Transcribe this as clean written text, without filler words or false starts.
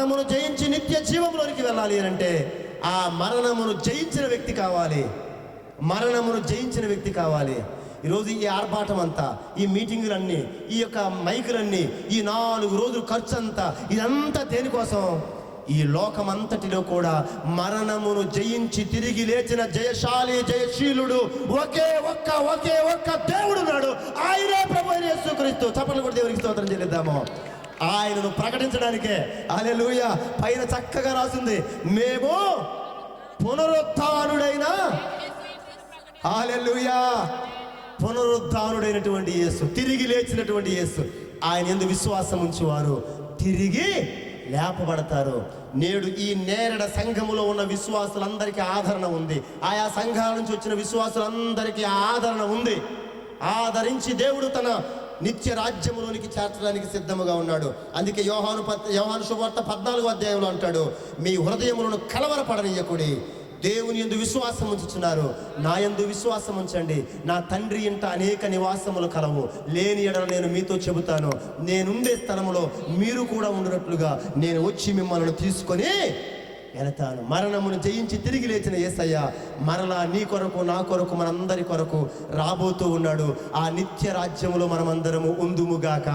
మరణమును జయించి నిత్య జీవంలోనికి వెళ్ళాలి అంటే ఆ మరణమును జయించిన వ్యక్తి కావాలి. మరణమును జయించిన వ్యక్తి కావాలి. ఈరోజు ఈ ఆర్భాటం అంతా, ఈ మీటింగులన్నీ, ఈ యొక్క మైకులన్నీ, ఈ 4 రోజులు ఖర్చు అంతా, ఇదంతా దేనికోసం? ఈ లోకమంతటిలో కూడా మరణమును జయించి తిరిగి లేచిన జయశాలి జయశీలుడు ఒకే ఒక్క దేవుడు ఉన్నాడు. ఆయనే ప్రభు అయిన యేసుక్రీస్తు. చప్పట్లు కూడా దేవునికి స్తోత్రం చెల్లిద్దాము. ఆయనను ప్రకటించడానికే. హల్లెలూయా. పైన చక్కగా రాసింది, మేము పునరుత్థానుడైన, హల్లెలూయా, పునరుత్థానుడైనటువంటి యేసు, తిరిగి లేచినటువంటి యేసు, ఆయన యందు విశ్వాసం ఉంచువారు తిరిగి లేపబడతారు. నేడు ఈ నేరడ సంఘములో ఉన్న విశ్వాసులందరికీ ఆదరణ ఉంది. ఆయా సంఘాల నుంచి వచ్చిన విశ్వాసులందరికీ ఆదరణ ఉంది. ఆదరించి దేవుడు తన నిత్య రాజ్యములోనికి చేర్చడానికి సిద్ధముగా ఉన్నాడు. అందుకే యోహాను శుభవార్త 14వ అధ్యాయంలో అంటాడు, మీ హృదయములను కలవరపడనీయకుడి, దేవుని యందు విశ్వాసం ఉంచుచున్నారు, నా యందు విశ్వాసం ఉంచండి. నా తండ్రి ఇంట అనేక నివాసములు కలవు, లేని ఎడల నేను మీతో చెబుతాను, నేనుండే స్థలములో మీరు కూడా ఉండినట్లుగా నేను వచ్చి మిమ్మల్ని తీసుకొని వెళతాను. మరణమును జయించి తిరిగి లేచిన యేసయ్య మరలా నీ కొరకు, నా కొరకు, మనందరి కొరకు రాబోతూ ఉన్నాడు. ఆ నిత్య రాజ్యములో మనమందరము ఉందుముగాక.